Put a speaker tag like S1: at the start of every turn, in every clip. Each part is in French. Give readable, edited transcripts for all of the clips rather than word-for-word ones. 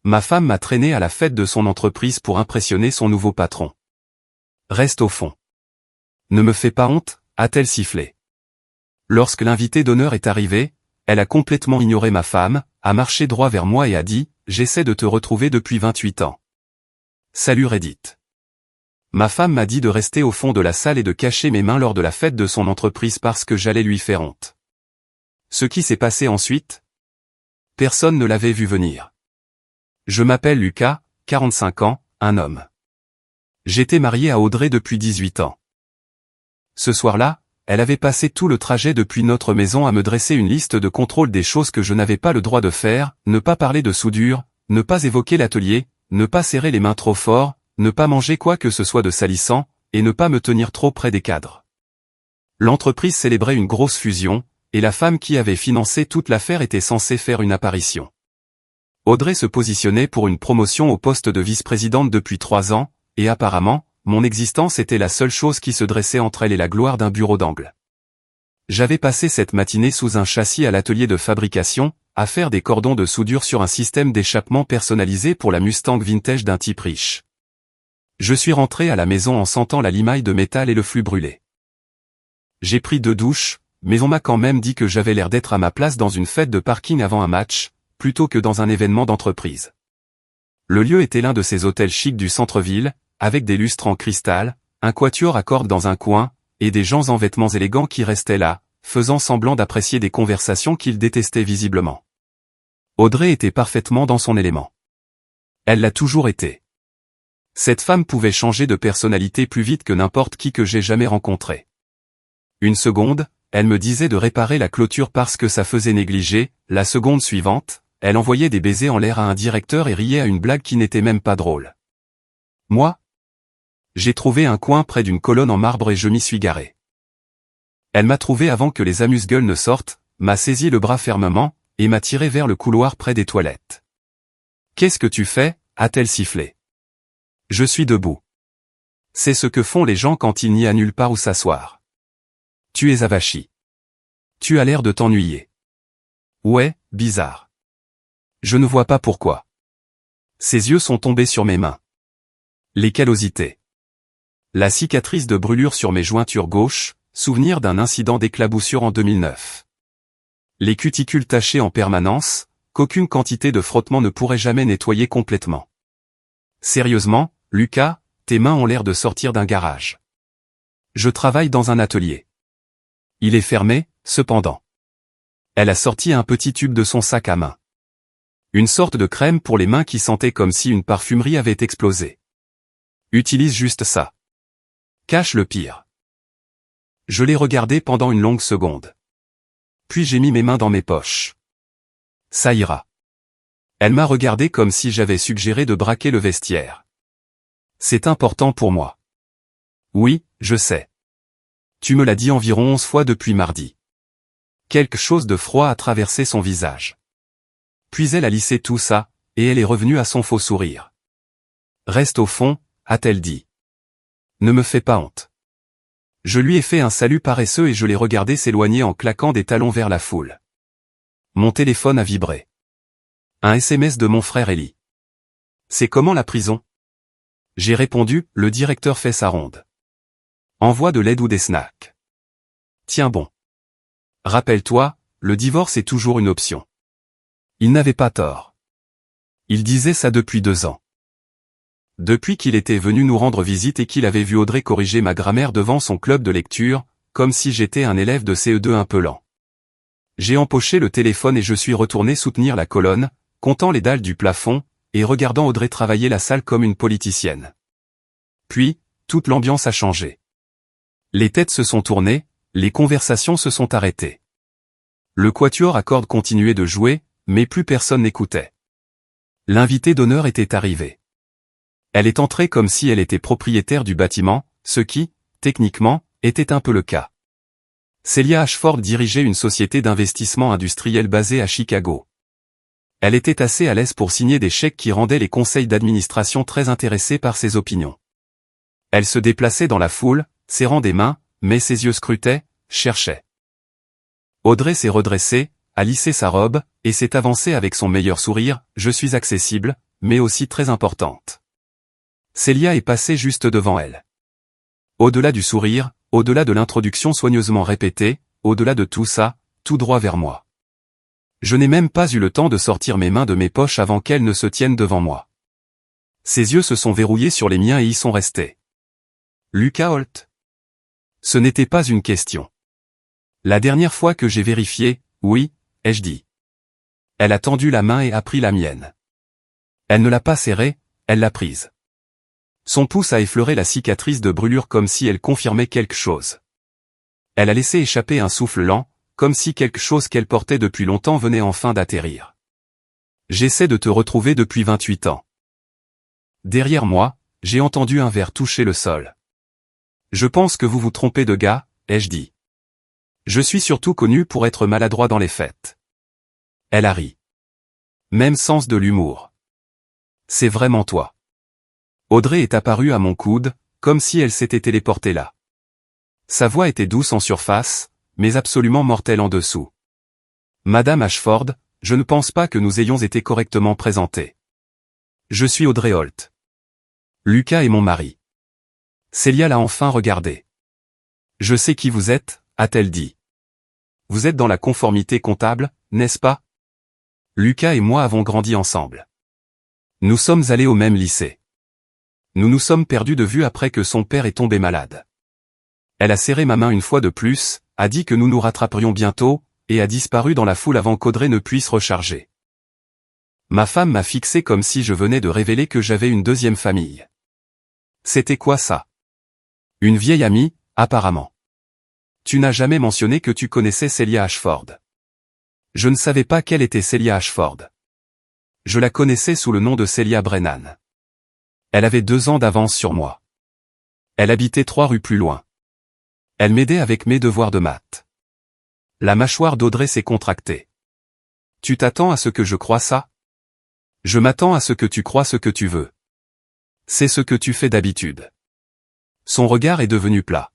S1: Ma femme m'a traîné à la fête de son entreprise pour impressionner son nouveau patron. Reste au fond. Ne me fais pas honte, a-t-elle sifflé. Lorsque l'invité d'honneur est arrivé, elle a complètement ignoré ma femme, a marché droit vers moi et a dit « J'essaie de te retrouver depuis 28 ans. » Salut Reddit. Ma femme m'a dit de rester au fond de la salle et de cacher mes mains lors de la fête de son entreprise parce que j'allais lui faire honte. Ce qui s'est passé ensuite? Personne ne l'avait vu venir. Je m'appelle Lucas, 45 ans, un homme. J'étais marié à Audrey depuis 18 ans. Ce soir-là, elle avait passé tout le trajet depuis notre maison à me dresser une liste de contrôle des choses que je n'avais pas le droit de faire, ne pas parler de soudure, ne pas évoquer l'atelier, ne pas serrer les mains trop fort, ne pas manger quoi que ce soit de salissant, et ne pas me tenir trop près des cadres. L'entreprise célébrait une grosse fusion, et la femme qui avait financé toute l'affaire était censée faire une apparition. Audrey se positionnait pour une promotion au poste de vice-présidente depuis 3 ans, et apparemment, mon existence était la seule chose qui se dressait entre elle et la gloire d'un bureau d'angle. J'avais passé cette matinée sous un châssis à l'atelier de fabrication, à faire des cordons de soudure sur un système d'échappement personnalisé pour la Mustang vintage d'un type riche. Je suis rentré à la maison en sentant la limaille de métal et le flux brûlé. J'ai pris 2 douches, mais on m'a quand même dit que j'avais l'air d'être à ma place dans une fête de parking avant un match, plutôt que dans un événement d'entreprise. Le lieu était l'un de ces hôtels chics du centre-ville, avec des lustres en cristal, un quatuor à cordes dans un coin, et des gens en vêtements élégants qui restaient là, faisant semblant d'apprécier des conversations qu'ils détestaient visiblement. Audrey était parfaitement dans son élément. Elle l'a toujours été. Cette femme pouvait changer de personnalité plus vite que n'importe qui que j'ai jamais rencontré. Une seconde, elle me disait de réparer la clôture parce que ça faisait négliger, la seconde suivante, elle envoyait des baisers en l'air à un directeur et riait à une blague qui n'était même pas drôle. Moi? J'ai trouvé un coin près d'une colonne en marbre et je m'y suis garé. Elle m'a trouvé avant que les amuse-gueules ne sortent, m'a saisi le bras fermement, et m'a tiré vers le couloir près des toilettes. « Qu'est-ce que tu fais » a-t-elle sifflé. Je suis debout. C'est ce que font les gens quand il n'y a nulle part où s'asseoir. Tu es avachi. Tu as l'air de t'ennuyer. Ouais, bizarre. Je ne vois pas pourquoi. Ses yeux sont tombés sur mes mains. Les callosités. La cicatrice de brûlure sur mes jointures gauches, souvenir d'un incident d'éclaboussure en 2009. Les cuticules tachées en permanence, qu'aucune quantité de frottement ne pourrait jamais nettoyer complètement. Sérieusement, Lucas, tes mains ont l'air de sortir d'un garage. Je travaille dans un atelier. Il est fermé, cependant. Elle a sorti un petit tube de son sac à main. Une sorte de crème pour les mains qui sentait comme si une parfumerie avait explosé. Utilise juste ça. Cache le pire. Je l'ai regardé pendant une longue seconde. Puis j'ai mis mes mains dans mes poches. Ça ira. Elle m'a regardé comme si j'avais suggéré de braquer le vestiaire. C'est important pour moi. Oui, je sais. Tu me l'as dit environ 11 fois depuis mardi. Quelque chose de froid a traversé son visage. Puis elle a lissé tout ça, et elle est revenue à son faux sourire. Reste au fond, a-t-elle dit. Ne me fais pas honte. Je lui ai fait un salut paresseux et je l'ai regardé s'éloigner en claquant des talons vers la foule. Mon téléphone a vibré. Un SMS de mon frère Eli. C'est comment la prison? J'ai répondu, le directeur fait sa ronde. Envoie de l'aide ou des snacks. Tiens bon. Rappelle-toi, le divorce est toujours une option. Il n'avait pas tort. Il disait ça depuis 2 ans. Depuis qu'il était venu nous rendre visite et qu'il avait vu Audrey corriger ma grammaire devant son club de lecture, comme si j'étais un élève de CE2 un peu lent. J'ai empoché le téléphone et je suis retourné soutenir la colonne, comptant les dalles du plafond, et regardant Audrey travailler la salle comme une politicienne. Puis, toute l'ambiance a changé. Les têtes se sont tournées, les conversations se sont arrêtées. Le quatuor à cordes continuait de jouer, mais plus personne n'écoutait. L'invité d'honneur était arrivé. Elle est entrée comme si elle était propriétaire du bâtiment, ce qui, techniquement, était un peu le cas. Celia Ashford dirigeait une société d'investissement industriel basée à Chicago. Elle était assez à l'aise pour signer des chèques qui rendaient les conseils d'administration très intéressés par ses opinions. Elle se déplaçait dans la foule, serrant des mains, mais ses yeux scrutaient, cherchaient. Audrey s'est redressée, a lissé sa robe, et s'est avancée avec son meilleur sourire, « Je suis accessible, mais aussi très importante. Célia est passée juste devant elle. Au-delà du sourire, au-delà de l'introduction soigneusement répétée, au-delà de tout ça, tout droit vers moi. Je n'ai même pas eu le temps de sortir mes mains de mes poches avant qu'elles ne se tiennent devant moi. Ses yeux se sont verrouillés sur les miens et y sont restés. Lucas Holt? Ce n'était pas une question. La dernière fois que j'ai vérifié, oui, ai-je dit. Elle a tendu la main et a pris la mienne. Elle ne l'a pas serrée, elle l'a prise. Son pouce a effleuré la cicatrice de brûlure comme si elle confirmait quelque chose. Elle a laissé échapper un souffle lent, comme si quelque chose qu'elle portait depuis longtemps venait enfin d'atterrir. J'essaie de te retrouver depuis 28 ans. Derrière moi, j'ai entendu un verre toucher le sol. Je pense que vous vous trompez de gars, ai-je dit. Je suis surtout connu pour être maladroit dans les fêtes. Elle a ri. Même sens de l'humour. C'est vraiment toi. Audrey est apparue à mon coude, comme si elle s'était téléportée là. Sa voix était douce en surface, mais absolument mortelle en dessous. Madame Ashford, je ne pense pas que nous ayons été correctement présentés. Je suis Audrey Holt. Lucas est mon mari. Célia l'a enfin regardé. Je sais qui vous êtes, a-t-elle dit. Vous êtes dans la conformité comptable, n'est-ce pas? Lucas et moi avons grandi ensemble. Nous sommes allés au même lycée. Nous nous sommes perdus de vue après que son père est tombé malade. Elle a serré ma main une fois de plus, a dit que nous nous rattraperions bientôt, et a disparu dans la foule avant qu'Audrey ne puisse recharger. Ma femme m'a fixé comme si je venais de révéler que j'avais une deuxième famille. C'était quoi ça? Une vieille amie, apparemment. Tu n'as jamais mentionné que tu connaissais Célia Ashford. Je ne savais pas quelle était Célia Ashford. Je la connaissais sous le nom de Célia Brennan. Elle avait 2 ans d'avance sur moi. Elle habitait 3 rues plus loin. Elle m'aidait avec mes devoirs de maths. La mâchoire d'Audrey s'est contractée. Tu t'attends à ce que je croie ça? Je m'attends à ce que tu crois ce que tu veux. C'est ce que tu fais d'habitude. Son regard est devenu plat.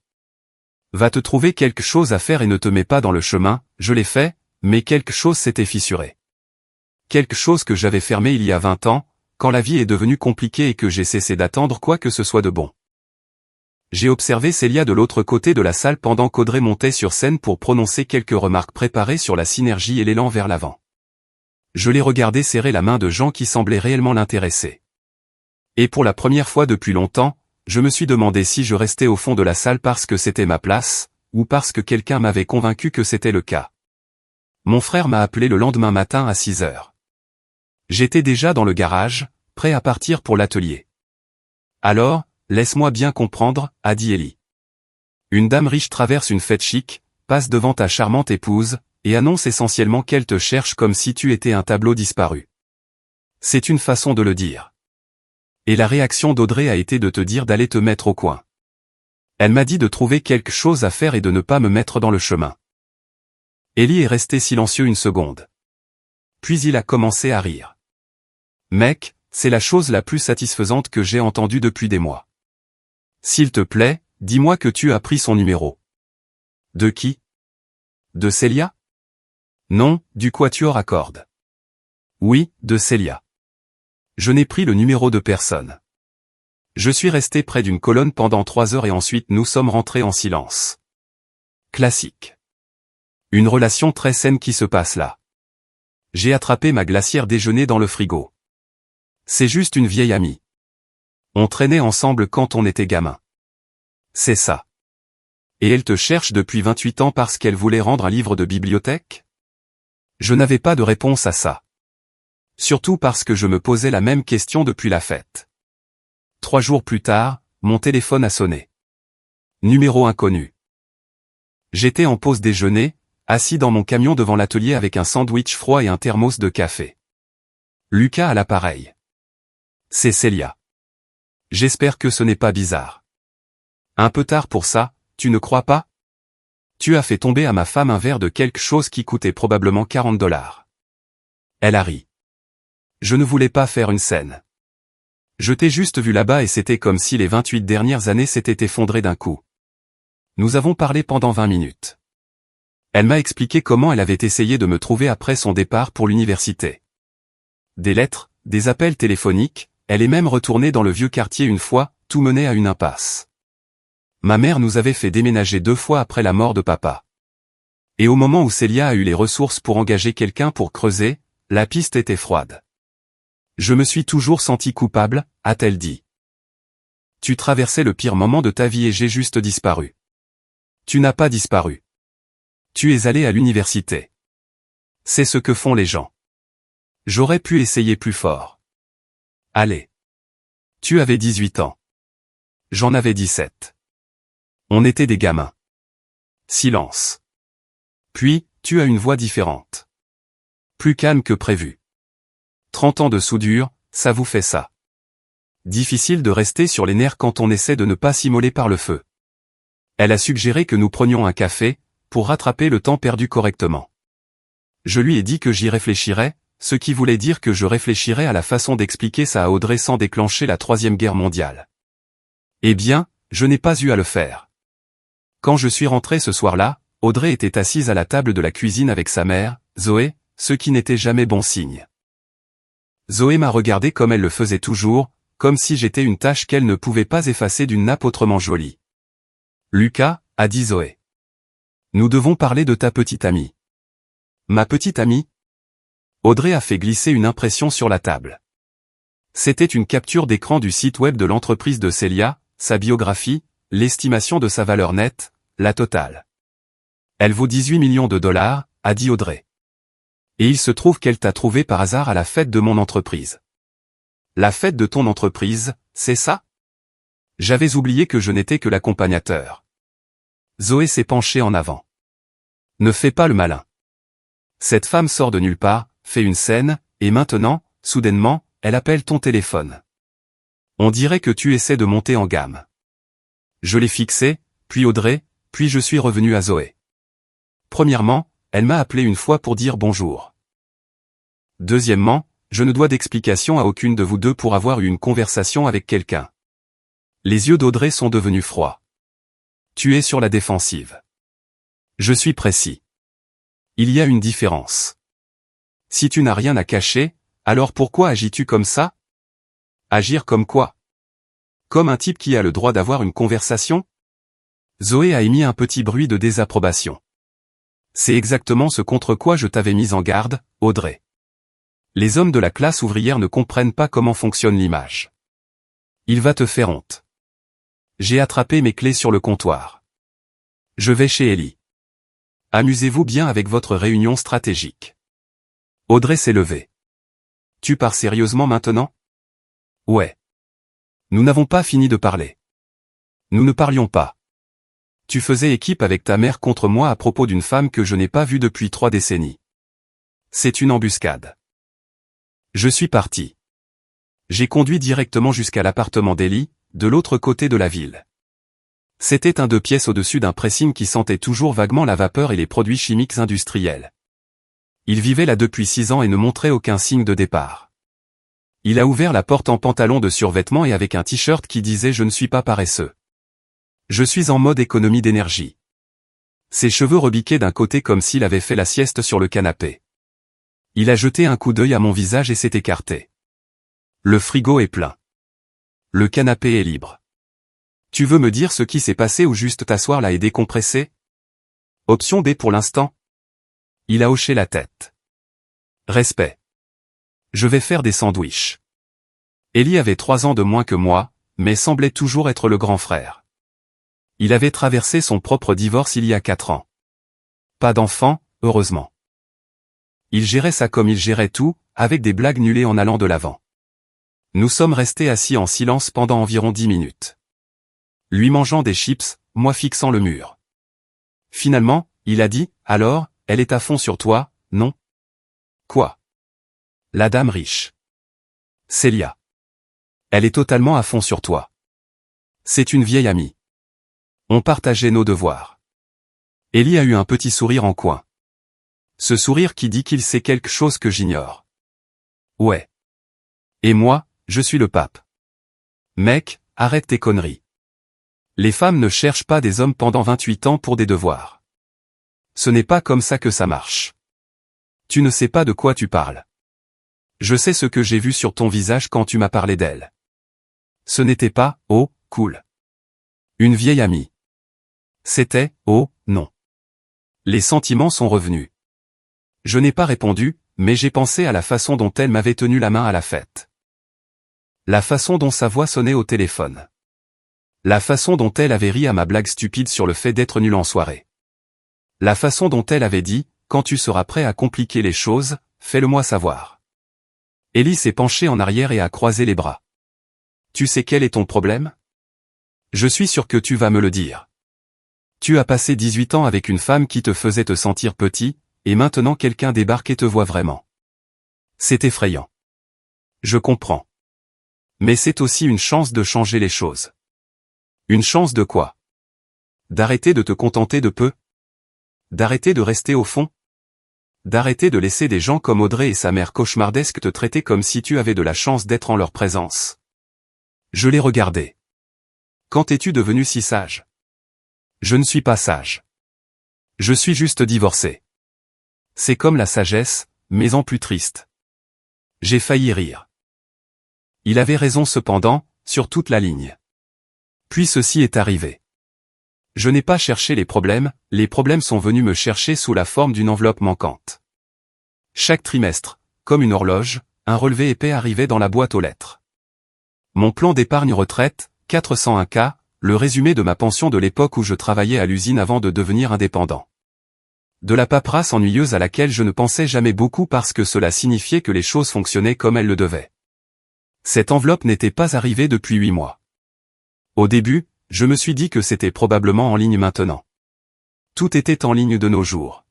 S1: Va te trouver quelque chose à faire et ne te mets pas dans le chemin, je l'ai fait, mais quelque chose s'était fissuré. Quelque chose que j'avais fermé il y a 20 ans, quand la vie est devenue compliquée et que j'ai cessé d'attendre quoi que ce soit de bon. J'ai observé Célia de l'autre côté de la salle pendant qu'Audrey montait sur scène pour prononcer quelques remarques préparées sur la synergie et l'élan vers l'avant. Je l'ai regardée serrer la main de gens qui semblaient réellement l'intéresser. Et pour la première fois depuis longtemps, je me suis demandé si je restais au fond de la salle parce que c'était ma place, ou parce que quelqu'un m'avait convaincu que c'était le cas. Mon frère m'a appelé le lendemain matin à 6 heures. J'étais déjà dans le garage, prêt à partir pour l'atelier. Alors, laisse-moi bien comprendre, a dit Ellie. Une dame riche traverse une fête chic, passe devant ta charmante épouse, et annonce essentiellement qu'elle te cherche comme si tu étais un tableau disparu. C'est une façon de le dire. Et la réaction d'Audrey a été de te dire d'aller te mettre au coin. Elle m'a dit de trouver quelque chose à faire et de ne pas me mettre dans le chemin. Ellie est resté silencieux une seconde. Puis il a commencé à rire. Mec, c'est la chose la plus satisfaisante que j'ai entendue depuis des mois. S'il te plaît, dis-moi que tu as pris son numéro. De qui? De Célia? Non, du quatuor à cordes. Oui, de Célia. Je n'ai pris le numéro de personne. Je suis resté près d'une colonne pendant 3 heures et ensuite nous sommes rentrés en silence. Classique. Une relation très saine qui se passe là. J'ai attrapé ma glacière déjeuner dans le frigo. C'est juste une vieille amie. On traînait ensemble quand on était gamin. C'est ça. Et elle te cherche depuis 28 ans parce qu'elle voulait rendre un livre de bibliothèque? Je n'avais pas de réponse à ça. Surtout parce que je me posais la même question depuis la fête. 3 jours plus tard, mon téléphone a sonné. Numéro inconnu. J'étais en pause déjeuner, assis dans mon camion devant l'atelier avec un sandwich froid et un thermos de café. Lucas à l'appareil. C'est Célia. J'espère que ce n'est pas bizarre. Un peu tard pour ça, tu ne crois pas? Tu as fait tomber à ma femme un verre de quelque chose qui coûtait probablement $40. Elle a ri. Je ne voulais pas faire une scène. Je t'ai juste vu là-bas et c'était comme si les 28 dernières années s'étaient effondrées d'un coup. Nous avons parlé pendant 20 minutes. Elle m'a expliqué comment elle avait essayé de me trouver après son départ pour l'université. Des lettres, des appels téléphoniques, elle est même retournée dans le vieux quartier une fois, tout menait à une impasse. Ma mère nous avait fait déménager 2 fois après la mort de papa. Et au moment où Célia a eu les ressources pour engager quelqu'un pour creuser, la piste était froide. Je me suis toujours senti coupable, a-t-elle dit. Tu traversais le pire moment de ta vie et j'ai juste disparu. Tu n'as pas disparu. Tu es allé à l'université. C'est ce que font les gens. J'aurais pu essayer plus fort. Allez. Tu avais 18 ans. J'en avais 17. On était des gamins. Silence. Puis, tu as une voix différente. Plus calme que prévu. 30 ans de soudure, ça vous fait ça. Difficile de rester sur les nerfs quand on essaie de ne pas s'immoler par le feu. Elle a suggéré que nous prenions un café, pour rattraper le temps perdu correctement. Je lui ai dit que j'y réfléchirais, ce qui voulait dire que je réfléchirais à la façon d'expliquer ça à Audrey sans déclencher la Troisième Guerre mondiale. Eh bien, je n'ai pas eu à le faire. Quand je suis rentré ce soir-là, Audrey était assise à la table de la cuisine avec sa mère, Zoé, ce qui n'était jamais bon signe. Zoé m'a regardé comme elle le faisait toujours, comme si j'étais une tache qu'elle ne pouvait pas effacer d'une nappe autrement jolie. Lucas, a dit Zoé. Nous devons parler de ta petite amie. Ma petite amie? Audrey a fait glisser une impression sur la table. C'était une capture d'écran du site web de l'entreprise de Célia, sa biographie, l'estimation de sa valeur nette, la totale. Elle vaut 18 millions de dollars, a dit Audrey. Et il se trouve qu'elle t'a trouvé par hasard à la fête de mon entreprise. La fête de ton entreprise, c'est ça? J'avais oublié que je n'étais que l'accompagnateur. Zoé s'est penchée en avant. Ne fais pas le malin. Cette femme sort de nulle part, fait une scène, et maintenant, soudainement, elle appelle ton téléphone. On dirait que tu essaies de monter en gamme. Je l'ai fixé, puis Audrey, puis je suis revenu à Zoé. Premièrement, elle m'a appelé une fois pour dire bonjour. Deuxièmement, je ne dois d'explication à aucune de vous deux pour avoir eu une conversation avec quelqu'un. Les yeux d'Audrey sont devenus froids. Tu es sur la défensive. Je suis précis. Il y a une différence. Si tu n'as rien à cacher, alors pourquoi agis-tu comme ça? Agir comme quoi? Comme un type qui a le droit d'avoir une conversation? Zoé a émis un petit bruit de désapprobation. C'est exactement ce contre quoi je t'avais mis en garde, Audrey. Les hommes de la classe ouvrière ne comprennent pas comment fonctionne l'image. Il va te faire honte. J'ai attrapé mes clés sur le comptoir. Je vais chez Ellie. Amusez-vous bien avec votre réunion stratégique. Audrey s'est levée. Tu pars sérieusement maintenant? Ouais. Nous n'avons pas fini de parler. Nous ne parlions pas. Tu faisais équipe avec ta mère contre moi à propos d'une femme que je n'ai pas vue depuis 3 décennies. C'est une embuscade. Je suis parti. J'ai conduit directement jusqu'à l'appartement d'Ellie, de l'autre côté de la ville. C'était un 2 pièces au-dessus d'un pressing qui sentait toujours vaguement la vapeur et les produits chimiques industriels. Il vivait là depuis 6 ans et ne montrait aucun signe de départ. Il a ouvert la porte en pantalon de survêtement et avec un t-shirt qui disait « Je ne suis pas paresseux. Je suis en mode économie d'énergie ». Ses cheveux rebiquaient d'un côté comme s'il avait fait la sieste sur le canapé. Il a jeté un coup d'œil à mon visage et s'est écarté. Le frigo est plein. Le canapé est libre. Tu veux me dire ce qui s'est passé ou juste t'asseoir là et décompresser? Option B pour l'instant. Il a hoché la tête. Respect. Je vais faire des sandwichs. Ellie avait 3 ans de moins que moi, mais semblait toujours être le grand frère. Il avait traversé son propre divorce il y a 4 ans. Pas d'enfant, heureusement. Il gérait ça comme il gérait tout, avec des blagues nullées en allant de l'avant. Nous sommes restés assis en silence pendant environ 10 minutes. Lui mangeant des chips, moi fixant le mur. Finalement, il a dit, « Alors, elle est à fond sur toi, non? » Quoi? La dame riche. Célia. Elle est totalement à fond sur toi. C'est une vieille amie. On partageait nos devoirs. Ellie a eu un petit sourire en coin. Ce sourire qui dit qu'il sait quelque chose que j'ignore. Ouais. Et moi, je suis le pape. Mec, arrête tes conneries. Les femmes ne cherchent pas des hommes pendant 28 ans pour des devoirs. Ce n'est pas comme ça que ça marche. Tu ne sais pas de quoi tu parles. Je sais ce que j'ai vu sur ton visage quand tu m'as parlé d'elle. Ce n'était pas, oh, cool. Une vieille amie. C'était, oh, non. Les sentiments sont revenus. Je n'ai pas répondu, mais j'ai pensé à la façon dont elle m'avait tenu la main à la fête. La façon dont sa voix sonnait au téléphone. La façon dont elle avait ri à ma blague stupide sur le fait d'être nulle en soirée. La façon dont elle avait dit, quand tu seras prêt à compliquer les choses, fais-le-moi savoir. Ellie s'est penchée en arrière et a croisé les bras. Tu sais quel est ton problème? Je suis sûr que tu vas me le dire. Tu as passé 18 ans avec une femme qui te faisait te sentir petit, et maintenant quelqu'un débarque et te voit vraiment. C'est effrayant. Je comprends. Mais c'est aussi une chance de changer les choses. Une chance de quoi? D'arrêter de te contenter de peu? D'arrêter de rester au fond? D'arrêter de laisser des gens comme Audrey et sa mère cauchemardesque te traiter comme si tu avais de la chance d'être en leur présence. Je l'ai regardé. Quand es-tu devenu si sage? Je ne suis pas sage. Je suis juste divorcé. C'est comme la sagesse, mais en plus triste. J'ai failli rire. Il avait raison cependant, sur toute la ligne. Puis ceci est arrivé. Je n'ai pas cherché les problèmes sont venus me chercher sous la forme d'une enveloppe manquante. Chaque trimestre, comme une horloge, un relevé épais arrivait dans la boîte aux lettres. Mon plan d'épargne retraite, 401K, le résumé de ma pension de l'époque où je travaillais à l'usine avant de devenir indépendant. De la paperasse ennuyeuse à laquelle je ne pensais jamais beaucoup parce que cela signifiait que les choses fonctionnaient comme elles le devaient. Cette enveloppe n'était pas arrivée depuis 8 mois. Au début, je me suis dit que c'était probablement en ligne maintenant. Tout était en ligne de nos jours.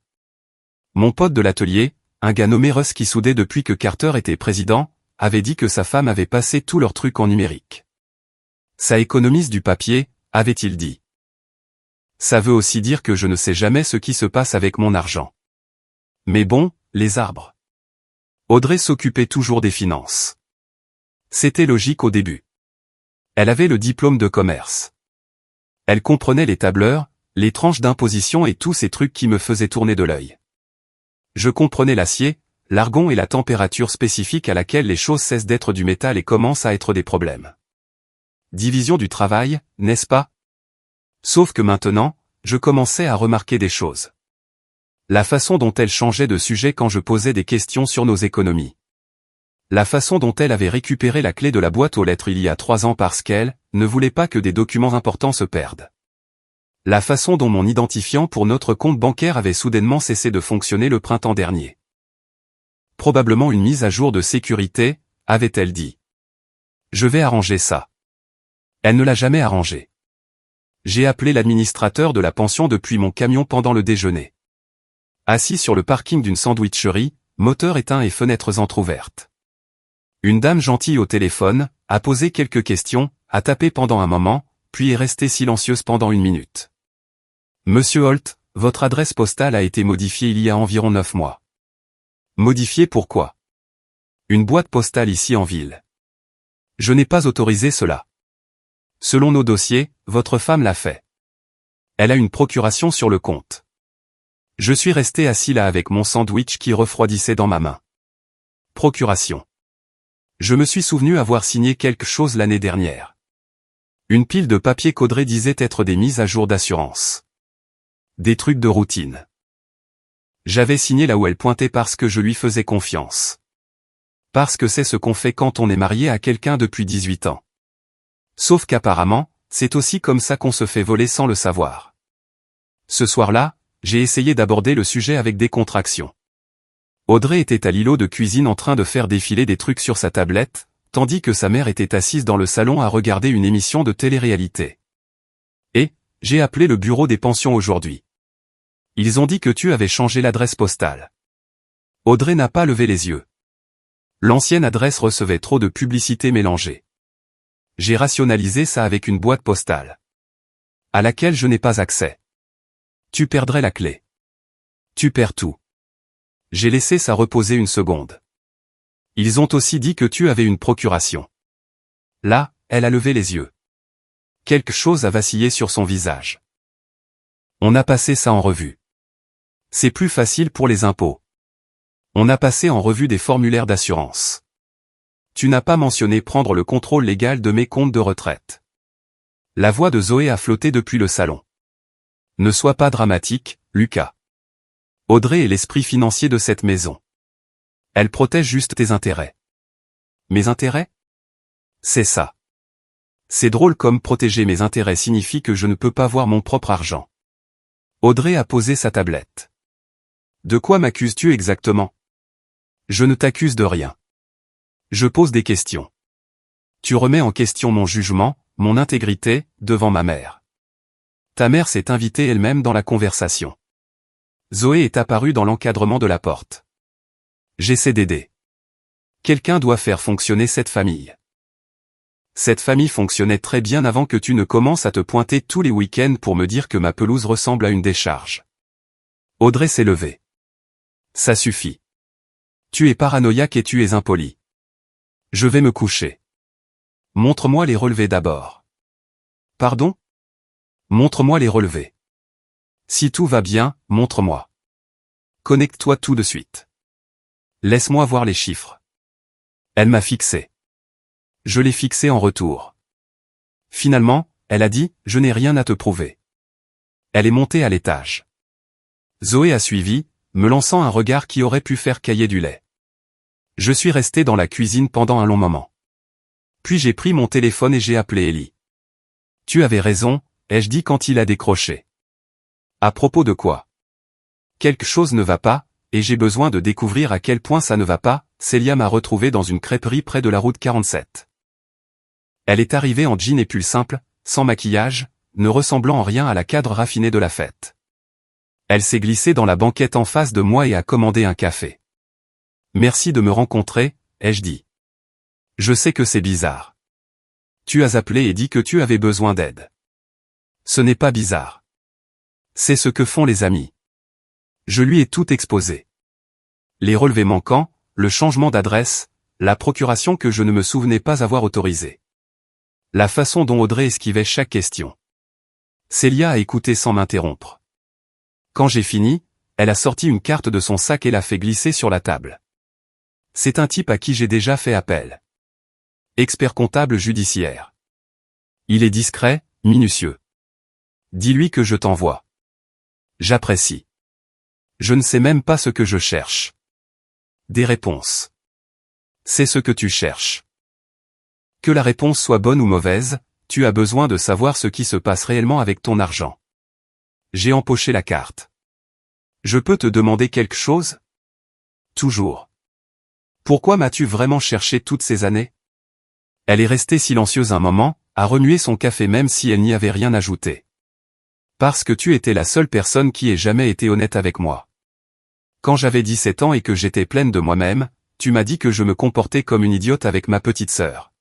S1: Mon pote de l'atelier, un gars nommé Russ qui soudait depuis que Carter était président, avait dit que sa femme avait passé tous leurs trucs en numérique. Ça économise du papier, avait-il dit. Ça veut aussi dire que je ne sais jamais ce qui se passe avec mon argent. Mais bon, les arbres. Audrey s'occupait toujours des finances. C'était logique au début. Elle avait le diplôme de commerce. Elle comprenait les tableurs, les tranches d'imposition et tous ces trucs qui me faisaient tourner de l'œil. Je comprenais l'acier, l'argon et la température spécifique à laquelle les choses cessent d'être du métal et commencent à être des problèmes. Division du travail, n'est-ce pas? Sauf que maintenant, je commençais à remarquer des choses. La façon dont elle changeait de sujet quand je posais des questions sur nos économies. La façon dont elle avait récupéré la clé de la boîte aux lettres il y a 3 ans parce qu'elle ne voulait pas que des documents importants se perdent. La façon dont mon identifiant pour notre compte bancaire avait soudainement cessé de fonctionner le printemps dernier. Probablement une mise à jour de sécurité, avait-elle dit. Je vais arranger ça. Elle ne l'a jamais arrangé. J'ai appelé l'administrateur de la pension depuis mon camion pendant le déjeuner. Assis sur le parking d'une sandwicherie, moteur éteint et fenêtres entrouvertes. Une dame gentille au téléphone, a posé quelques questions, a tapé pendant un moment, puis est restée silencieuse pendant 1 minute. Monsieur Holt, votre adresse postale a été modifiée il y a environ 9 mois. Modifiée pourquoi? Une boîte postale ici en ville. Je n'ai pas autorisé cela. Selon nos dossiers, votre femme l'a fait. Elle a une procuration sur le compte. Je suis resté assis là avec mon sandwich qui refroidissait dans ma main. Procuration. Je me suis souvenu avoir signé quelque chose l'année dernière. Une pile de papier qu'Audrey disait être des mises à jour d'assurance. Des trucs de routine. J'avais signé là où elle pointait parce que je lui faisais confiance. Parce que c'est ce qu'on fait quand on est marié à quelqu'un depuis 18 ans. Sauf qu'apparemment, c'est aussi comme ça qu'on se fait voler sans le savoir. Ce soir-là, j'ai essayé d'aborder le sujet avec des contractions. Audrey était à l'îlot de cuisine en train de faire défiler des trucs sur sa tablette, tandis que sa mère était assise dans le salon à regarder une émission de télé-réalité. Et, j'ai appelé le bureau des pensions aujourd'hui. Ils ont dit que tu avais changé l'adresse postale. Audrey n'a pas levé les yeux. L'ancienne adresse recevait trop de publicité mélangée. J'ai rationalisé ça avec une boîte postale. À laquelle je n'ai pas accès. Tu perdrais la clé. Tu perds tout. J'ai laissé ça reposer 1 seconde. Ils ont aussi dit que tu avais une procuration. Là, elle a levé les yeux. Quelque chose a vacillé sur son visage. On a passé ça en revue. C'est plus facile pour les impôts. On a passé en revue des formulaires d'assurance. Tu n'as pas mentionné prendre le contrôle légal de mes comptes de retraite. La voix de Zoé a flotté depuis le salon. Ne sois pas dramatique, Lucas. Audrey est l'esprit financier de cette maison. Elle protège juste tes intérêts. Mes intérêts? C'est ça. C'est drôle comme protéger mes intérêts signifie que je ne peux pas voir mon propre argent. Audrey a posé sa tablette. De quoi m'accuses-tu exactement? Je ne t'accuse de rien. Je pose des questions. Tu remets en question mon jugement, mon intégrité, devant ma mère. Ta mère s'est invitée elle-même dans la conversation. Zoé est apparue dans l'encadrement de la porte. J'essaie d'aider. Quelqu'un doit faire fonctionner cette famille. Cette famille fonctionnait très bien avant que tu ne commences à te pointer tous les week-ends pour me dire que ma pelouse ressemble à une décharge. Audrey s'est levée. Ça suffit. Tu es paranoïaque et tu es impoli. Je vais me coucher. Montre-moi les relevés d'abord. Pardon? Montre-moi les relevés. Si tout va bien, montre-moi. Connecte-toi tout de suite. Laisse-moi voir les chiffres. Elle m'a fixé. Je l'ai fixé en retour. Finalement, elle a dit, je n'ai rien à te prouver. Elle est montée à l'étage. Zoé a suivi, me lançant un regard qui aurait pu faire cailler du lait. Je suis resté dans la cuisine pendant un long moment. Puis j'ai pris mon téléphone et j'ai appelé Ellie. Tu avais raison, ai-je dit quand il a décroché. À propos de quoi? Quelque chose ne va pas, et j'ai besoin de découvrir à quel point ça ne va pas. Célia m'a retrouvé dans une crêperie près de la route 47. Elle est arrivée en jean et pull simple, sans maquillage, ne ressemblant en rien à la cadre raffinée de la fête. Elle s'est glissée dans la banquette en face de moi et a commandé un café. Merci de me rencontrer, ai-je dit. Je sais que c'est bizarre. Tu as appelé et dit que tu avais besoin d'aide. Ce n'est pas bizarre. C'est ce que font les amis. Je lui ai tout exposé. Les relevés manquants, le changement d'adresse, la procuration que je ne me souvenais pas avoir autorisée. La façon dont Audrey esquivait chaque question. Célia a écouté sans m'interrompre. Quand j'ai fini, elle a sorti une carte de son sac et l'a fait glisser sur la table. C'est un type à qui j'ai déjà fait appel. Expert comptable judiciaire. Il est discret, minutieux. Dis-lui que je t'envoie. J'apprécie. Je ne sais même pas ce que je cherche. Des réponses. C'est ce que tu cherches. Que la réponse soit bonne ou mauvaise, tu as besoin de savoir ce qui se passe réellement avec ton argent. J'ai empoché la carte. Je peux te demander quelque chose? Toujours. Pourquoi m'as-tu vraiment cherché toutes ces années? Elle est restée silencieuse un moment, à remuer son café même si elle n'y avait rien ajouté. Parce que tu étais la seule personne qui ait jamais été honnête avec moi. Quand j'avais 17 ans et que j'étais pleine de moi-même, tu m'as dit que je me comportais comme une idiote avec ma petite sœur.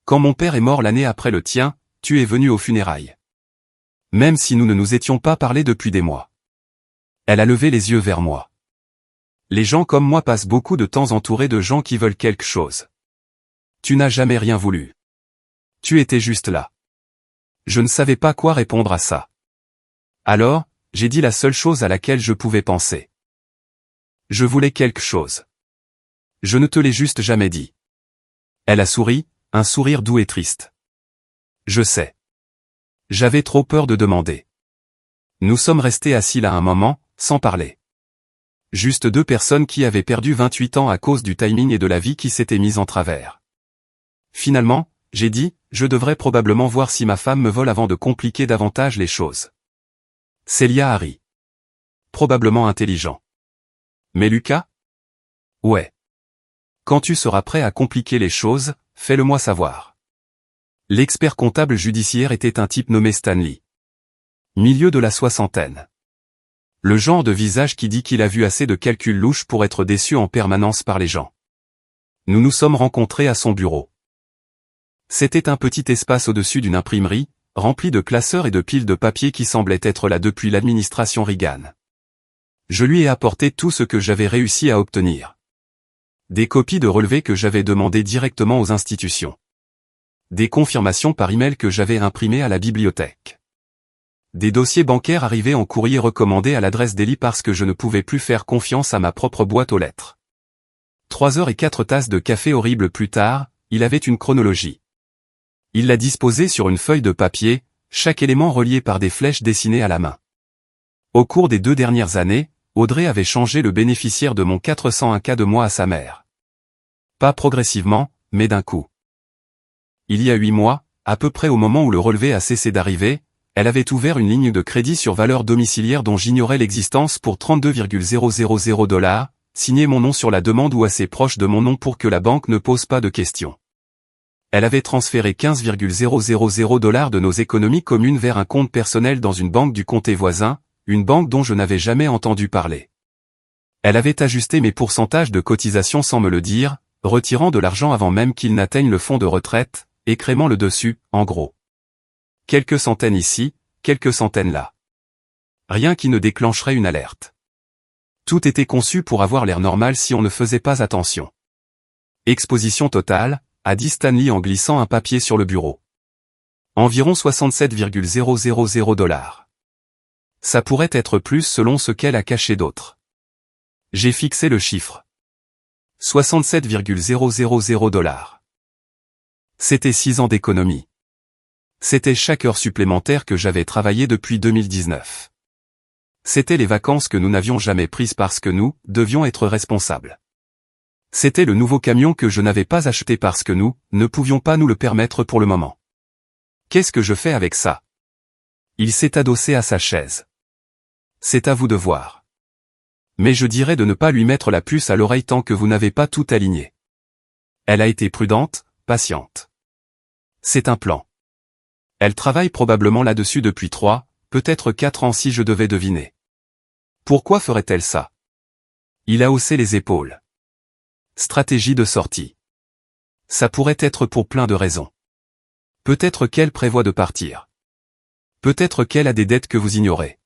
S1: Quand mon père est mort l'année après le tien, tu es venu aux funérailles. Même si nous ne nous étions pas parlé depuis des mois. Elle a levé les yeux vers moi. Les gens comme moi passent beaucoup de temps entourés de gens qui veulent quelque chose. Tu n'as jamais rien voulu. Tu étais juste là. Je ne savais pas quoi répondre à ça. Alors, j'ai dit la seule chose à laquelle je pouvais penser. Je voulais quelque chose. Je ne te l'ai juste jamais dit. Elle a souri, un sourire doux et triste. Je sais. J'avais trop peur de demander. Nous sommes restés assis là un moment, sans parler. Juste deux personnes qui avaient perdu 28 ans à cause du timing et de la vie qui s'était mise en travers. Finalement, j'ai dit, je devrais probablement voir si ma femme me vole avant de compliquer davantage les choses. Célia a ri. Probablement intelligent. Mais Lucas? Ouais. Quand tu seras prêt à compliquer les choses, fais-le-moi savoir. L'expert comptable judiciaire était un type nommé Stanley. Milieu de la soixantaine. Le genre de visage qui dit qu'il a vu assez de calculs louches pour être déçu en permanence par les gens. Nous nous sommes rencontrés à son bureau. C'était un petit espace au-dessus d'une imprimerie, rempli de classeurs et de piles de papier qui semblaient être là depuis l'administration Reagan. Je lui ai apporté tout ce que j'avais réussi à obtenir. Des copies de relevés que j'avais demandées directement aux institutions. Des confirmations par email que j'avais imprimées à la bibliothèque. des dossiers bancaires arrivaient en courrier recommandé à l'adresse d'Eli parce que je ne pouvais plus faire confiance à ma propre boîte aux lettres. 3 heures et 4 tasses de café horrible plus tard, il avait une chronologie. Il l'a disposée sur une feuille de papier, chaque élément relié par des flèches dessinées à la main. Au cours des 2 dernières années, Audrey avait changé le bénéficiaire de mon 401K de moi à sa mère. Pas progressivement, mais d'un coup. Il y a 8 mois, à peu près au moment où le relevé a cessé d'arriver, elle avait ouvert une ligne de crédit sur valeur domiciliaire dont j'ignorais l'existence pour 32,000 $, signé mon nom sur la demande ou assez proche de mon nom pour que la banque ne pose pas de questions. Elle avait transféré 15,000 $ de nos économies communes vers un compte personnel dans une banque du comté voisin, une banque dont je n'avais jamais entendu parler. Elle avait ajusté mes pourcentages de cotisation sans me le dire, retirant de l'argent avant même qu'il n'atteigne le fonds de retraite, et crémant le dessus, en gros. Quelques centaines ici, quelques centaines là. Rien qui ne déclencherait une alerte. Tout était conçu pour avoir l'air normal si on ne faisait pas attention. Exposition totale, a dit Stanley en glissant un papier sur le bureau. Environ 67,000 $. Ça pourrait être plus selon ce qu'elle a caché d'autre. J'ai fixé le chiffre. 67,000 $. C'était 6 ans d'économie. C'était chaque heure supplémentaire que j'avais travaillé depuis 2019. C'était les vacances que nous n'avions jamais prises parce que nous devions être responsables. C'était le nouveau camion que je n'avais pas acheté parce que nous ne pouvions pas nous le permettre pour le moment. Qu'est-ce que je fais avec ça? Il s'est adossé à sa chaise. C'est à vous de voir. Mais je dirais de ne pas lui mettre la puce à l'oreille tant que vous n'avez pas tout aligné. Elle a été prudente, patiente. C'est un plan. Elle travaille probablement là-dessus depuis 3, peut-être 4 ans si je devais deviner. Pourquoi ferait-elle ça? Il a haussé les épaules. Stratégie de sortie. Ça pourrait être pour plein de raisons. Peut-être qu'elle prévoit de partir. Peut-être qu'elle a des dettes que vous ignorez.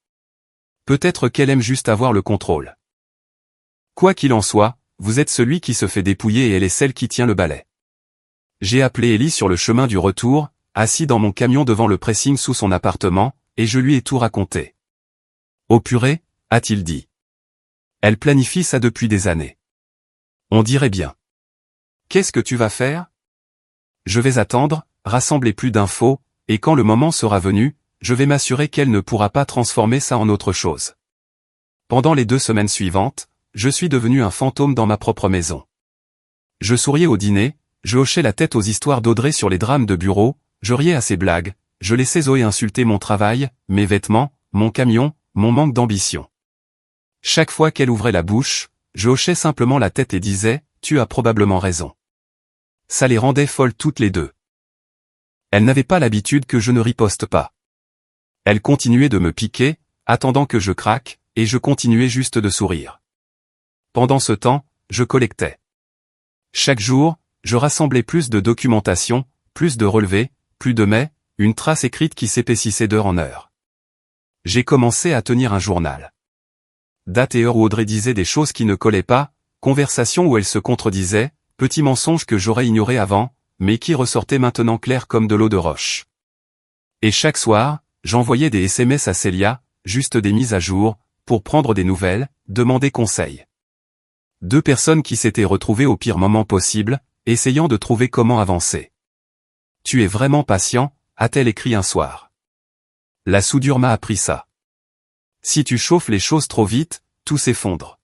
S1: Peut-être qu'elle aime juste avoir le contrôle. Quoi qu'il en soit, vous êtes celui qui se fait dépouiller et elle est celle qui tient le balai. J'ai appelé Ellie sur le chemin du retour, assis dans mon camion devant le pressing sous son appartement, et je lui ai tout raconté. Oh purée, a-t-il dit. Elle planifie ça depuis des années. On dirait bien. Qu'est-ce que tu vas faire? Je vais attendre, rassembler plus d'infos, et quand le moment sera venu, je vais m'assurer qu'elle ne pourra pas transformer ça en autre chose. Pendant les 2 semaines suivantes, je suis devenu un fantôme dans ma propre maison. Je souriais au dîner, je hochais la tête aux histoires d'Audrey sur les drames de bureau, je riais à ses blagues, je laissais Zoé insulter mon travail, mes vêtements, mon camion, mon manque d'ambition. Chaque fois qu'elle ouvrait la bouche, je hochais simplement la tête et disais, tu as probablement raison. Ça les rendait folles toutes les deux. Elle n'avait pas l'habitude que je ne riposte pas. Elle continuait de me piquer, attendant que je craque, et je continuais juste de sourire. Pendant ce temps, je collectais. Chaque jour, je rassemblais plus de documentation, plus de relevés, plus de mais, une trace écrite qui s'épaississait d'heure en heure. J'ai commencé à tenir un journal. Date et heure où Audrey disait des choses qui ne collaient pas, conversations où elle se contredisait, petits mensonges que j'aurais ignorés avant, mais qui ressortaient maintenant clairs comme de l'eau de roche. Et chaque soir, j'envoyais des SMS à Célia, juste des mises à jour, pour prendre des nouvelles, demander conseil. 2 personnes qui s'étaient retrouvées au pire moment possible, essayant de trouver comment avancer. Tu es vraiment patient, a-t-elle écrit un soir. La soudure m'a appris ça. Si tu chauffes les choses trop vite, tout s'effondre.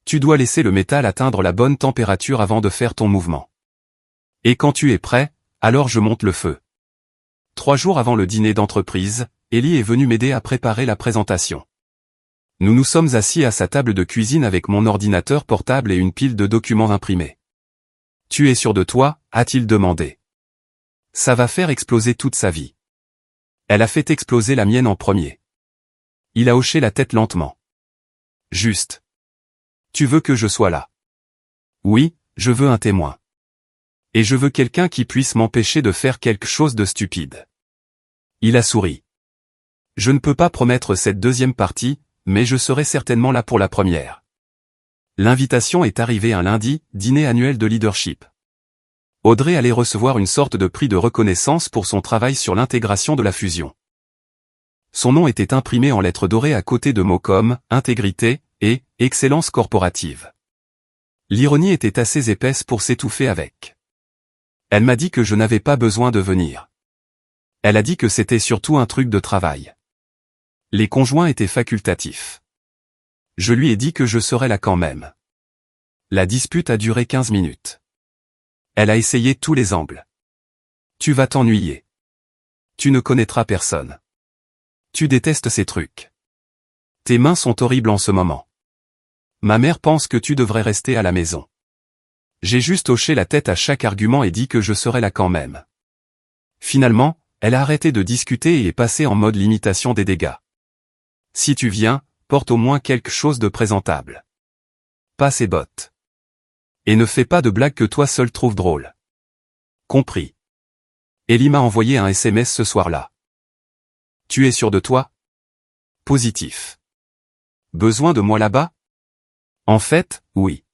S1: Tu dois laisser le métal atteindre la bonne température avant de faire ton mouvement. Et quand tu es prêt, alors je monte le feu. 3 jours avant le dîner d'entreprise, Ellie est venue m'aider à préparer la présentation. Nous nous sommes assis à sa table de cuisine avec mon ordinateur portable et une pile de documents imprimés. Tu es sûr de toi, a-t-il demandé. Ça va faire exploser toute sa vie. Elle a fait exploser la mienne en premier. Il a hoché la tête lentement. Juste. Tu veux que je sois là? Oui, je veux un témoin. Et je veux quelqu'un qui puisse m'empêcher de faire quelque chose de stupide. Il a souri. Je ne peux pas promettre cette deuxième partie, mais je serai certainement là pour la première. L'invitation est arrivée un lundi, dîner annuel de leadership. Audrey allait recevoir une sorte de prix de reconnaissance pour son travail sur l'intégration de la fusion. Son nom était imprimé en lettres dorées à côté de mots comme « intégrité » et « excellence corporative ». L'ironie était assez épaisse pour s'étouffer avec. Elle m'a dit que je n'avais pas besoin de venir. Elle a dit que c'était surtout un truc de travail. Les conjoints étaient facultatifs. Je lui ai dit que je serais là quand même. La dispute a duré 15 minutes. Elle a essayé tous les angles. Tu vas t'ennuyer. Tu ne connaîtras personne. Tu détestes ces trucs. Tes mains sont horribles en ce moment. Ma mère pense que tu devrais rester à la maison. J'ai juste hoché la tête à chaque argument et dit que je serais là quand même. Finalement, elle a arrêté de discuter et est passée en mode limitation des dégâts. Si tu viens, porte au moins quelque chose de présentable. Pas ces bottes. Et ne fais pas de blagues que toi seul trouves drôles. Compris. Ellie m'a envoyé un SMS ce soir-là. Tu es sûr de toi? Positif. Besoin de moi là-bas? En fait, oui.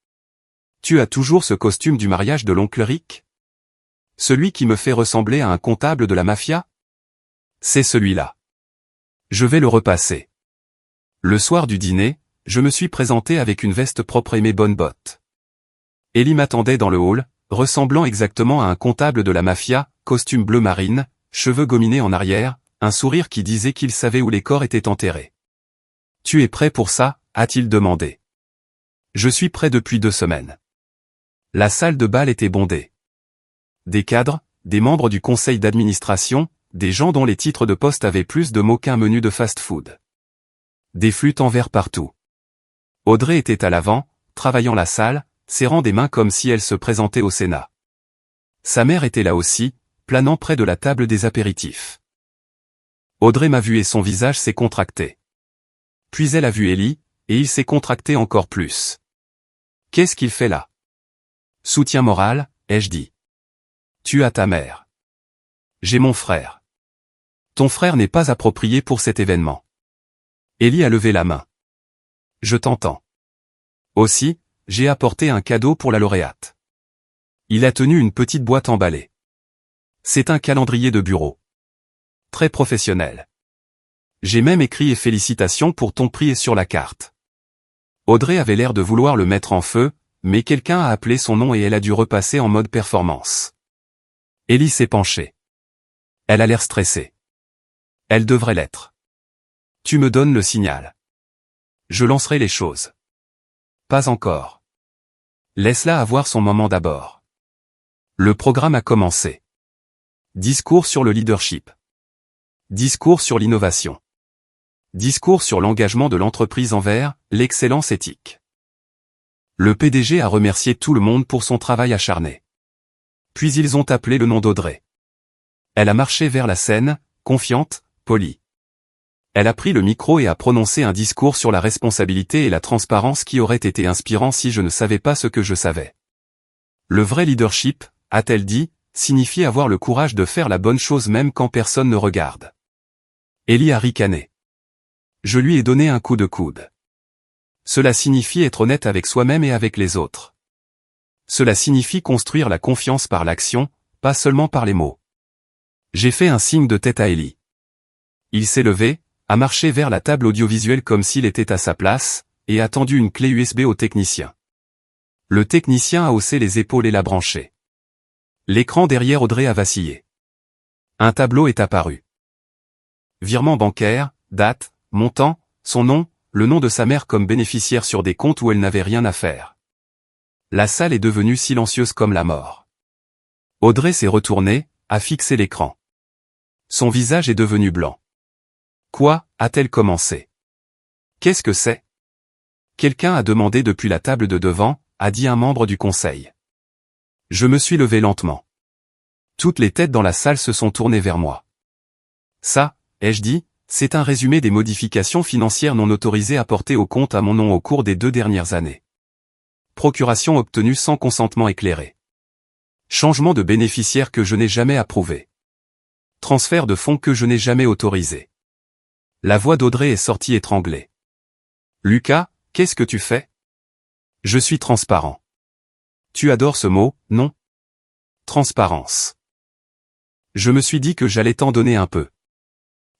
S1: Tu as toujours ce costume du mariage de l'oncle Rick? Celui qui me fait ressembler à un comptable de la mafia? C'est celui-là. Je vais le repasser. Le soir du dîner, je me suis présenté avec une veste propre et mes bonnes bottes. Ellie m'attendait dans le hall, ressemblant exactement à un comptable de la mafia, costume bleu marine, cheveux gominés en arrière, un sourire qui disait qu'il savait où les corps étaient enterrés. « Tu es prêt pour ça ?» a-t-il demandé. Je suis prêt depuis 2 semaines. La salle de bal était bondée. Des cadres, des membres du conseil d'administration, des gens dont les titres de poste avaient plus de mots qu'un menu de fast-food. Des flûtes en verre partout. Audrey était à l'avant, travaillant la salle, serrant des mains comme si elle se présentait au Sénat. Sa mère était là aussi, planant près de la table des apéritifs. Audrey m'a vu et son visage s'est contracté. Puis elle a vu Ellie, et il s'est contracté encore plus. Qu'est-ce qu'il fait là? Soutien moral, ai-je dit. Tu as ta mère. J'ai mon frère. Ton frère n'est pas approprié pour cet événement. Ellie a levé la main. Je t'entends. Aussi, j'ai apporté un cadeau pour la lauréate. Il a tenu une petite boîte emballée. C'est un calendrier de bureau. Très professionnel. J'ai même écrit et félicitations pour ton prix et sur la carte. Audrey avait l'air de vouloir le mettre en feu, mais quelqu'un a appelé son nom et elle a dû repasser en mode performance. Ellie s'est penchée. Elle a l'air stressée. Elle devrait l'être. Tu me donnes le signal. Je lancerai les choses. Pas encore. Laisse-la avoir son moment d'abord. Le programme a commencé. Discours sur le leadership. Discours sur l'innovation. Discours sur l'engagement de l'entreprise envers l'excellence éthique. Le PDG a remercié tout le monde pour son travail acharné. Puis ils ont appelé le nom d'Audrey. Elle a marché vers la scène, confiante, polie. Elle a pris le micro et a prononcé un discours sur la responsabilité et la transparence qui aurait été inspirant si je ne savais pas ce que je savais. Le vrai leadership, a-t-elle dit, signifie avoir le courage de faire la bonne chose même quand personne ne regarde. Ellie a ricané. Je lui ai donné un coup de coude. Cela signifie être honnête avec soi-même et avec les autres. Cela signifie construire la confiance par l'action, pas seulement par les mots. J'ai fait un signe de tête à Ellie. Il s'est levé, a marché vers la table audiovisuelle comme s'il était à sa place, et a tendu une clé USB au technicien. Le technicien a haussé les épaules et l'a branché. L'écran derrière Audrey a vacillé. Un tableau est apparu. Virement bancaire, date, montant, son nom, le nom de sa mère comme bénéficiaire sur des comptes où elle n'avait rien à faire. La salle est devenue silencieuse comme la mort. Audrey s'est retournée, a fixé l'écran. Son visage est devenu blanc. Quoi, a-t-elle commencé? Qu'est-ce que c'est? Quelqu'un a demandé depuis la table de devant, a dit un membre du conseil. Je me suis levé lentement. Toutes les têtes dans la salle se sont tournées vers moi. Ça, ai-je dit, c'est un résumé des modifications financières non autorisées apportées au compte à mon nom au cours des 2 dernières années. Procuration obtenue sans consentement éclairé. Changement de bénéficiaire que je n'ai jamais approuvé. Transfert de fonds que je n'ai jamais autorisé. La voix d'Audrey est sortie étranglée. Lucas, qu'est-ce que tu fais? Je suis transparent. Tu adores ce mot, non? Transparence. Je me suis dit que j'allais t'en donner un peu.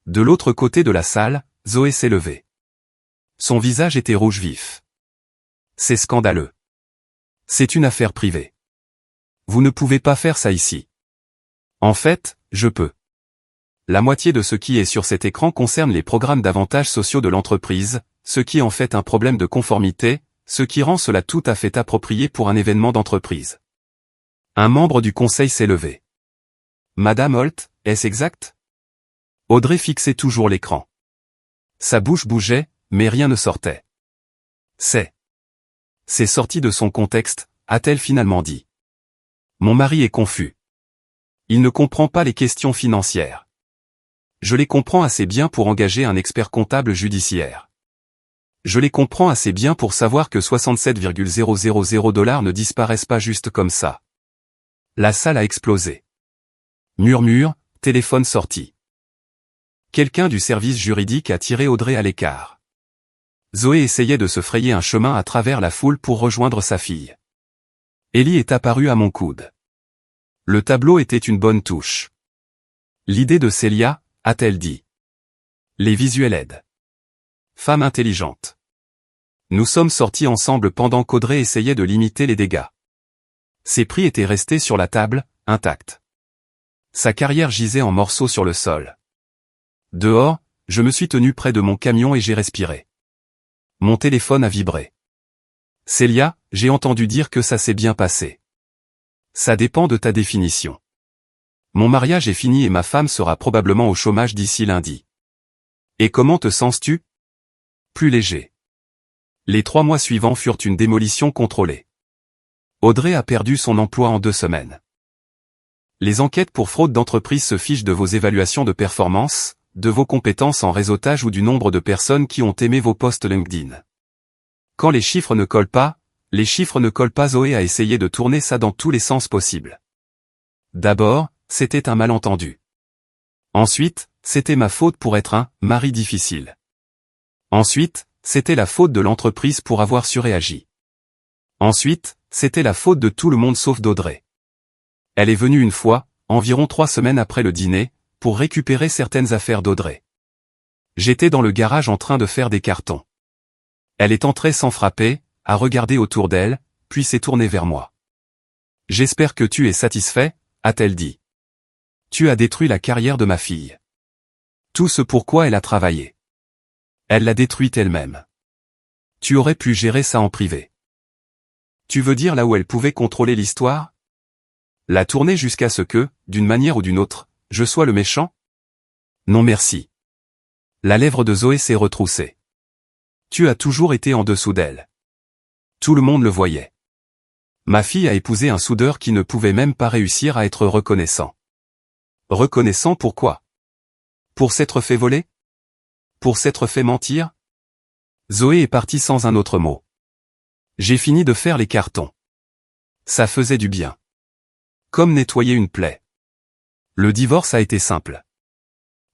S1: De l'autre côté de la salle, Zoé s'est levée. Son visage était rouge vif. C'est scandaleux. C'est une affaire privée. Vous ne pouvez pas faire ça ici. En fait, je peux. La moitié de ce qui est sur cet écran concerne les programmes d'avantages sociaux de l'entreprise, ce qui est en fait un problème de conformité, ce qui rend cela tout à fait approprié pour un événement d'entreprise. Un membre du conseil s'est levé. Madame Holt, est-ce exact? Audrey fixait toujours l'écran. Sa bouche bougeait, mais rien ne sortait. C'est sorti de son contexte, a-t-elle finalement dit. Mon mari est confus. Il ne comprend pas les questions financières. Je les comprends assez bien pour engager un expert comptable judiciaire. Je les comprends assez bien pour savoir que 67,000 $ ne disparaissent pas juste comme ça. La salle a explosé. Murmure, téléphone sorti. Quelqu'un du service juridique a tiré Audrey à l'écart. Zoé essayait de se frayer un chemin à travers la foule pour rejoindre sa fille. Ellie est apparue à mon coude. Le tableau était une bonne touche. L'idée de Célia, a-t-elle dit. Les visuels aident. Femme intelligente. Nous sommes sortis ensemble pendant qu'Audrey essayait de limiter les dégâts. Ses prix étaient restés sur la table, intacts. Sa carrière gisait en morceaux sur le sol. Dehors, je me suis tenu près de mon camion et j'ai respiré. Mon téléphone a vibré. Célia, j'ai entendu dire que ça s'est bien passé. Ça dépend de ta définition. Mon mariage est fini et ma femme sera probablement au chômage d'ici lundi. Et comment te sens-tu? Plus léger. Les 3 mois suivants furent une démolition contrôlée. Audrey a perdu son emploi en 2 semaines. Les enquêtes pour fraude d'entreprise se fichent de vos évaluations de performance, de vos compétences en réseautage ou du nombre de personnes qui ont aimé vos posts LinkedIn. Quand les chiffres ne collent pas, les chiffres ne collent pas. Zoé a essayé de tourner ça dans tous les sens possibles. D'abord, c'était un malentendu. Ensuite, c'était ma faute pour être un mari difficile. Ensuite, c'était la faute de l'entreprise pour avoir surréagi. Ensuite, c'était la faute de tout le monde sauf d'Audrey. Elle est venue une fois, environ 3 semaines après le dîner, pour récupérer certaines affaires d'Audrey. J'étais dans le garage en train de faire des cartons. Elle est entrée sans frapper, a regardé autour d'elle, puis s'est tournée vers moi. « J'espère que tu es satisfait », a-t-elle dit. « Tu as détruit la carrière de ma fille. Tout ce pourquoi elle a travaillé. Elle l'a détruite elle-même. Tu aurais pu gérer ça en privé. Tu veux dire là où elle pouvait contrôler l'histoire? La tourner jusqu'à ce que, d'une manière ou d'une autre, je sois le méchant? Non merci. » La lèvre de Zoé s'est retroussée. Tu as toujours été en dessous d'elle. Tout le monde le voyait. Ma fille a épousé un soudeur qui ne pouvait même pas réussir à être reconnaissant. Reconnaissant pourquoi? Pour s'être fait voler? Pour s'être fait mentir? Zoé est partie sans un autre mot. J'ai fini de faire les cartons. Ça faisait du bien. Comme nettoyer une plaie. Le divorce a été simple.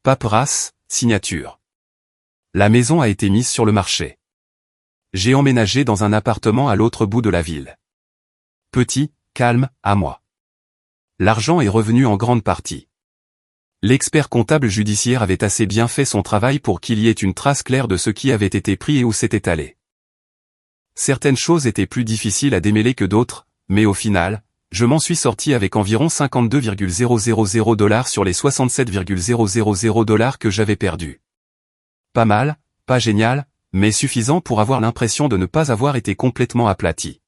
S1: Paperasse, signature. La maison a été mise sur le marché. J'ai emménagé dans un appartement à l'autre bout de la ville. Petit, calme, à moi. L'argent est revenu en grande partie. L'expert comptable judiciaire avait assez bien fait son travail pour qu'il y ait une trace claire de ce qui avait été pris et où c'était allé. Certaines choses étaient plus difficiles à démêler que d'autres, mais au final, je m'en suis sorti avec environ 52,000 $ sur les 67,000 $ que j'avais perdus. Pas mal, pas génial, mais suffisant pour avoir l'impression de ne pas avoir été complètement aplati.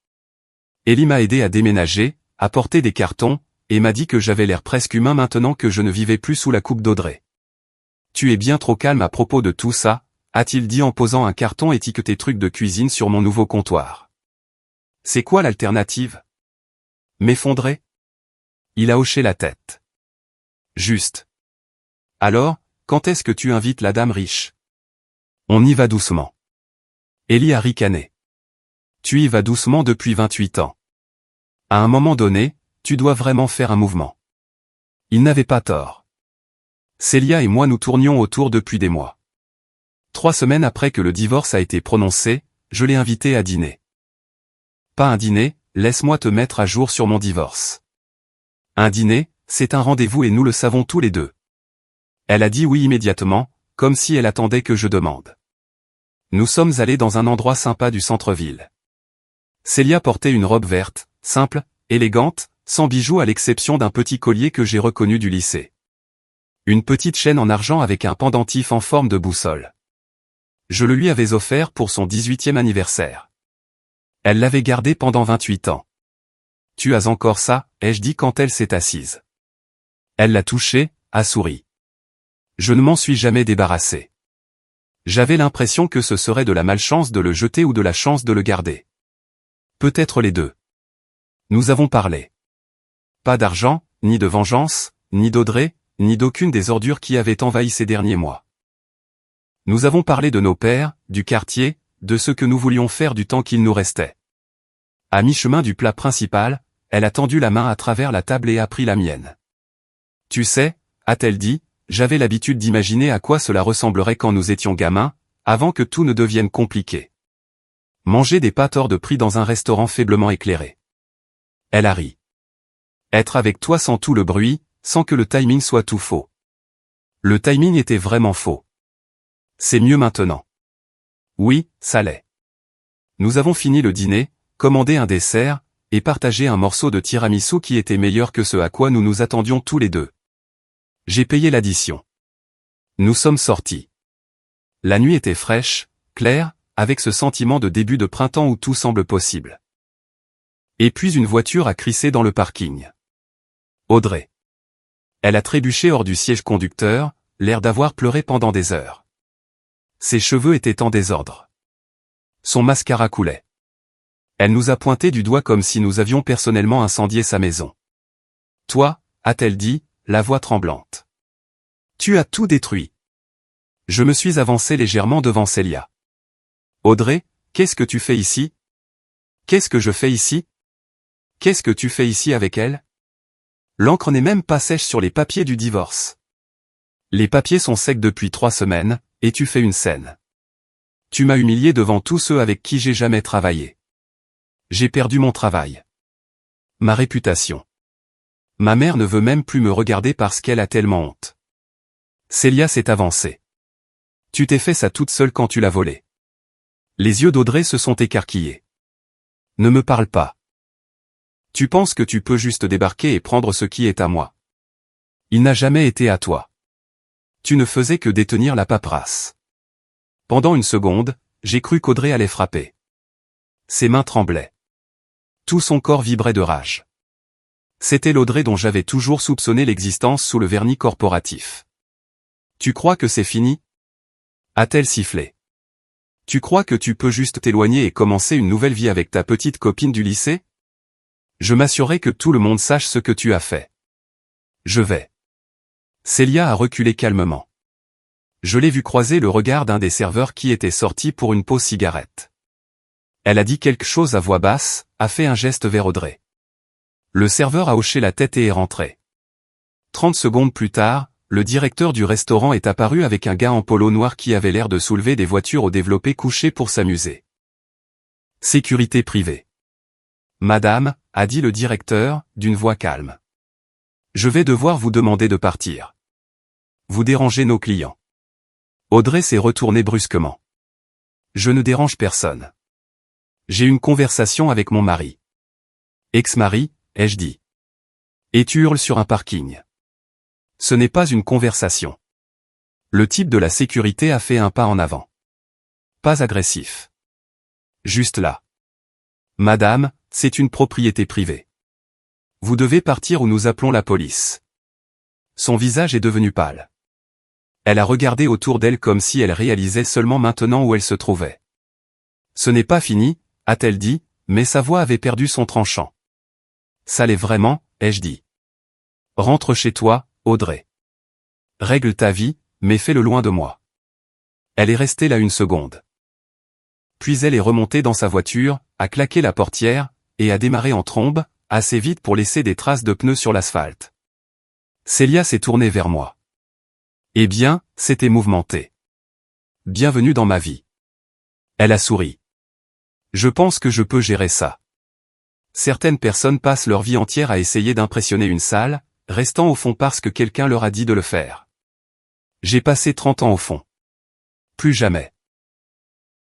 S1: Ellie m'a aidé à déménager, à porter des cartons, et m'a dit que j'avais l'air presque humain maintenant que je ne vivais plus sous la coupe d'Audrey. Tu es bien trop calme à propos de tout ça, a-t-il dit en posant un carton étiqueté truc de cuisine sur mon nouveau comptoir. C'est quoi l'alternative? M'effondrer? Il a hoché la tête. Juste. Alors, quand est-ce que tu invites la dame riche? On y va doucement. Ellie a ricané. Tu y vas doucement depuis 28 ans. À un moment donné, tu dois vraiment faire un mouvement. Il n'avait pas tort. Célia et moi nous tournions autour depuis des mois. 3 semaines après que le divorce a été prononcé, je l'ai invitée à dîner. Pas un dîner, laisse-moi te mettre à jour sur mon divorce. Un dîner, c'est un rendez-vous et nous le savons tous les deux. Elle a dit oui immédiatement, comme si elle attendait que je demande. Nous sommes allés dans un endroit sympa du centre-ville. Célia portait une robe verte, simple, élégante, sans bijoux à l'exception d'un petit collier que j'ai reconnu du lycée. Une petite chaîne en argent avec un pendentif en forme de boussole. Je le lui avais offert pour son 18e anniversaire. Elle l'avait gardé pendant 28 ans. « Tu as encore ça ?» ai-je dit quand elle s'est assise. Elle l'a touché, a souri. Je ne m'en suis jamais débarrassé. J'avais l'impression que ce serait de la malchance de le jeter ou de la chance de le garder. Peut-être les deux. Nous avons parlé. Pas d'argent, ni de vengeance, ni d'Audrey, ni d'aucune des ordures qui avaient envahi ces derniers mois. Nous avons parlé de nos pères, du quartier, de ce que nous voulions faire du temps qu'il nous restait. À mi-chemin du plat principal, elle a tendu la main à travers la table et a pris la mienne. « Tu sais, » a-t-elle dit, « j'avais l'habitude d'imaginer à quoi cela ressemblerait quand nous étions gamins, avant que tout ne devienne compliqué. Manger des pâtes hors de prix dans un restaurant faiblement éclairé. » Elle a ri. Être avec toi sans tout le bruit, sans que le timing soit tout faux. Le timing était vraiment faux. C'est mieux maintenant. Oui, ça l'est. Nous avons fini le dîner, commandé un dessert, et partagé un morceau de tiramisu qui était meilleur que ce à quoi nous nous attendions tous les deux. J'ai payé l'addition. Nous sommes sortis. La nuit était fraîche, claire, avec ce sentiment de début de printemps où tout semble possible. Et puis une voiture a crissé dans le parking. Audrey. Elle a trébuché hors du siège conducteur, l'air d'avoir pleuré pendant des heures. Ses cheveux étaient en désordre. Son mascara coulait. Elle nous a pointé du doigt comme si nous avions personnellement incendié sa maison. « Toi » a-t-elle dit, la voix tremblante. « Tu as tout détruit. » Je me suis avancé légèrement devant Célia. « Audrey, qu'est-ce que tu fais ici ? Qu'est-ce que je fais ici ? Qu'est-ce que tu fais ici avec elle ? L'encre n'est même pas sèche sur les papiers du divorce. Les papiers sont secs depuis 3 semaines, et tu fais une scène. Tu m'as humilié devant tous ceux avec qui j'ai jamais travaillé. J'ai perdu mon travail. Ma réputation. Ma mère ne veut même plus me regarder parce qu'elle a tellement honte. » Célia s'est avancée. « Tu t'es fait ça toute seule quand tu l'as volé. » Les yeux d'Audrey se sont écarquillés. « Ne me parle pas. Tu penses que tu peux juste débarquer et prendre ce qui est à moi. Il n'a jamais été à toi. Tu ne faisais que détenir la paperasse. » Pendant une seconde, j'ai cru qu'Audrey allait frapper. Ses mains tremblaient. Tout son corps vibrait de rage. C'était l'Audrey dont j'avais toujours soupçonné l'existence sous le vernis corporatif. « Tu crois que c'est fini ? » a-t-elle sifflé. « Tu crois que tu peux juste t'éloigner et commencer une nouvelle vie avec ta petite copine du lycée ? Je m'assurerai que tout le monde sache ce que tu as fait. Je vais. » Célia a reculé calmement. Je l'ai vu croiser le regard d'un des serveurs qui était sorti pour une pause cigarette. Elle a dit quelque chose à voix basse, a fait un geste vers Audrey. Le serveur a hoché la tête et est rentré. 30 secondes plus tard, le directeur du restaurant est apparu avec un gars en polo noir qui avait l'air de soulever des voitures au développé couché pour s'amuser. Sécurité privée. « Madame » a dit le directeur, d'une voix calme. « Je vais devoir vous demander de partir. Vous dérangez nos clients. » Audrey s'est retournée brusquement. « Je ne dérange personne. J'ai une conversation avec mon mari. » « Ex-mari » ai-je dit. « Et tu hurles sur un parking. » Ce n'est pas une conversation. Le type de la sécurité a fait un pas en avant. Pas agressif. Juste là. « Madame, c'est une propriété privée. Vous devez partir ou nous appelons la police. » Son visage est devenu pâle. Elle a regardé autour d'elle comme si elle réalisait seulement maintenant où elle se trouvait. « Ce n'est pas fini » a-t-elle dit, mais sa voix avait perdu son tranchant. « Ça l'est vraiment » ai-je dit. « Rentre chez toi, Audrey. Règle ta vie, mais fais-le loin de moi. » Elle est restée là une seconde. Puis elle est remontée dans sa voiture, a claqué la portière, et a démarré en trombe, assez vite pour laisser des traces de pneus sur l'asphalte. Célia s'est tournée vers moi. Eh bien, c'était mouvementé. Bienvenue dans ma vie. Elle a souri. Je pense que je peux gérer ça. Certaines personnes passent leur vie entière à essayer d'impressionner une salle, restant au fond parce que quelqu'un leur a dit de le faire. J'ai passé 30 ans au fond. Plus jamais.